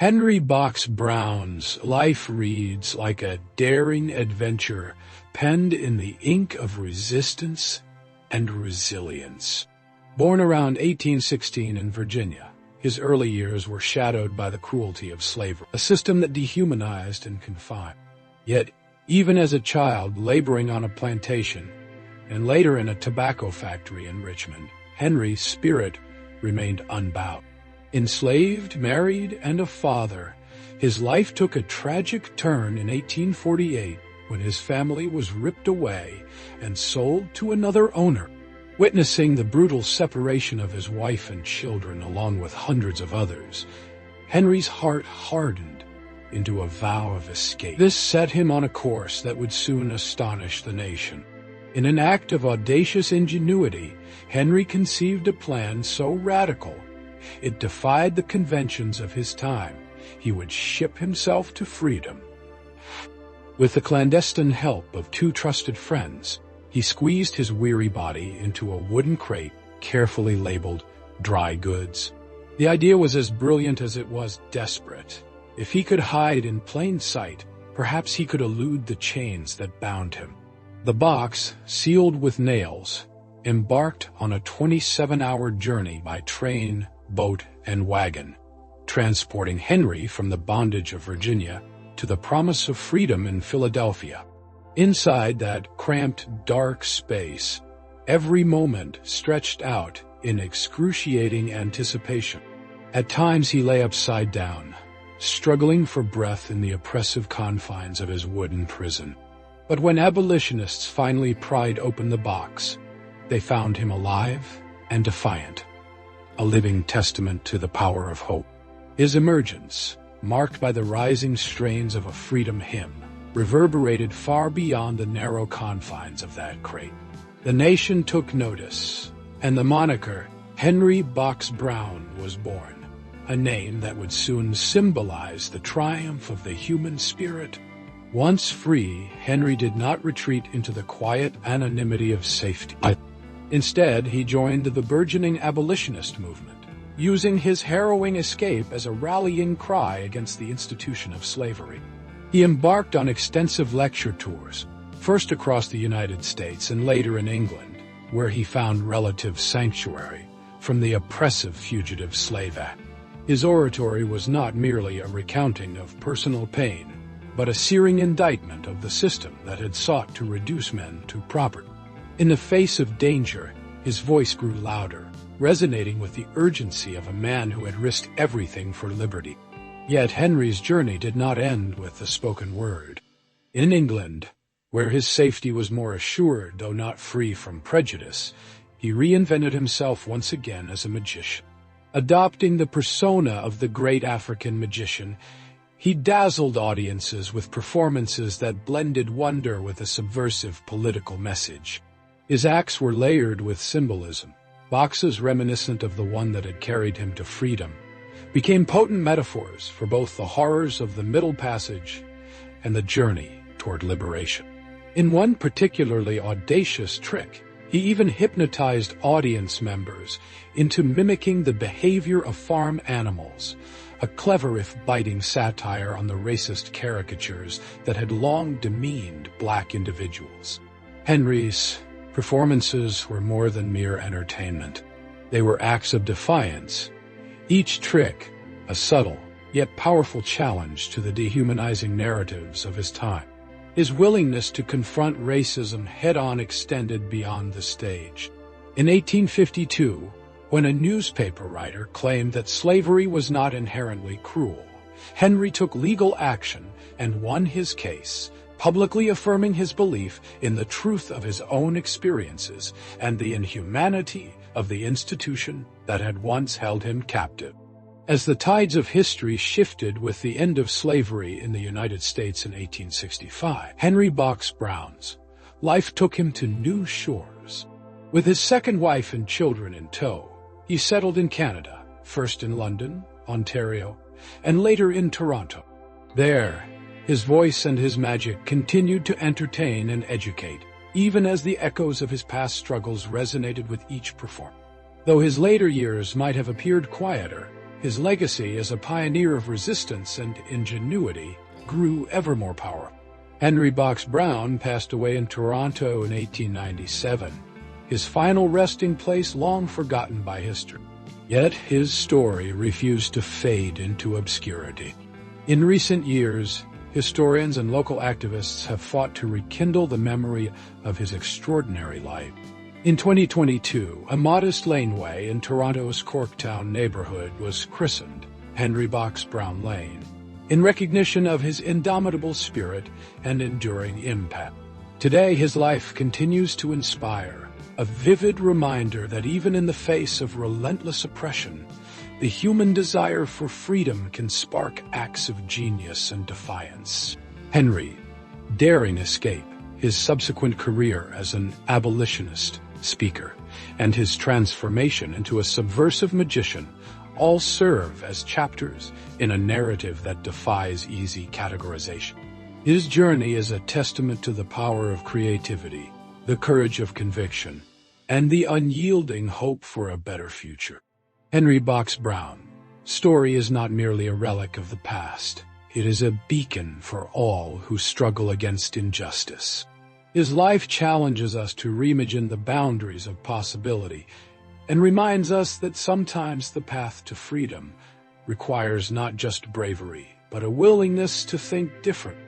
Henry Box Brown's life reads like a daring adventure penned in the ink of resistance and resilience. Born around 1816 in Virginia, his early years were shadowed by the cruelty of slavery, a system that dehumanized and confined. Yet, even as a child laboring on a plantation, and later in a tobacco factory in Richmond, Henry's spirit remained unbowed. Enslaved, married, and a father, his life took a tragic turn in 1848 when his family was ripped away and sold to another owner. Witnessing the brutal separation of his wife and children along with hundreds of others, Henry's heart hardened into a vow of escape. This set him on a course that would soon astonish the nation. In an act of audacious ingenuity, Henry conceived a plan so radical it defied the conventions of his time. He would ship himself to freedom. With the clandestine help of two trusted friends, he squeezed his weary body into a wooden crate carefully labeled dry goods. The idea was as brilliant as it was desperate. If he could hide in plain sight, perhaps he could elude the chains that bound him. The box, sealed with nails, embarked on a 27-hour journey by train, boat, and wagon, transporting Henry from the bondage of Virginia to the promise of freedom in Philadelphia. Inside that cramped, dark space, every moment stretched out in excruciating anticipation. At times he lay upside down, struggling for breath in the oppressive confines of his wooden prison. But when abolitionists finally pried open the box, they found him alive and defiant, a living testament to the power of hope. His emergence, marked by the rising strains of a freedom hymn, reverberated far beyond the narrow confines of that crate. The nation took notice, and the moniker Henry Box Brown was born, a name that would soon symbolize the triumph of the human spirit. Once free, Henry did not retreat into the quiet anonymity of safety. Instead, he joined the burgeoning abolitionist movement, using his harrowing escape as a rallying cry against the institution of slavery. He embarked on extensive lecture tours, first across the United States and later in England, where he found relative sanctuary from the oppressive Fugitive Slave Act. His oratory was not merely a recounting of personal pain, but a searing indictment of the system that had sought to reduce men to property. In the face of danger, his voice grew louder, resonating with the urgency of a man who had risked everything for liberty. Yet Henry's journey did not end with the spoken word. In England, where his safety was more assured though not free from prejudice, he reinvented himself once again as a magician. Adopting the persona of the great African magician, he dazzled audiences with performances that blended wonder with a subversive political message. His acts were layered with symbolism. Boxes reminiscent of the one that had carried him to freedom became potent metaphors for both the horrors of the Middle Passage and the journey toward liberation. In one particularly audacious trick, he even hypnotized audience members into mimicking the behavior of farm animals, a clever if biting satire on the racist caricatures that had long demeaned black individuals. Henry's performances were more than mere entertainment. They were acts of defiance, each trick a subtle yet powerful challenge to the dehumanizing narratives of his time. His willingness to confront racism head-on extended beyond the stage. In 1852, when a newspaper writer claimed that slavery was not inherently cruel, Henry took legal action and won his case, publicly affirming his belief in the truth of his own experiences and the inhumanity of the institution that had once held him captive. As the tides of history shifted with the end of slavery in the United States in 1865, Henry Box Brown's life took him to new shores. With his second wife and children in tow, he settled in Canada, first in London, Ontario, and later in Toronto. There, his voice and his magic continued to entertain and educate, even as the echoes of his past struggles resonated with each performer. Though his later years might have appeared quieter, His legacy as a pioneer of resistance and ingenuity grew ever more powerful. Henry Box Brown passed away in Toronto in 1897, his final resting place long forgotten by history. Yet his story refused to fade into obscurity. In recent years, historians and local activists have fought to rekindle the memory of his extraordinary life. In 2022, a modest laneway in Toronto's Corktown neighborhood was christened Henry Box Brown Lane, in recognition of his indomitable spirit and enduring impact. Today, his life continues to inspire, a vivid reminder that even in the face of relentless oppression, the human desire for freedom can spark acts of genius and defiance. Henry, daring escape, his subsequent career as an abolitionist, speaker, and his transformation into a subversive magician all serve as chapters in a narrative that defies easy categorization. His journey is a testament to the power of creativity, the courage of conviction, and the unyielding hope for a better future. Henry Box Brown's story is not merely a relic of the past. It is a beacon for all who struggle against injustice. His life challenges us to reimagine the boundaries of possibility and reminds us that sometimes the path to freedom requires not just bravery, but a willingness to think differently.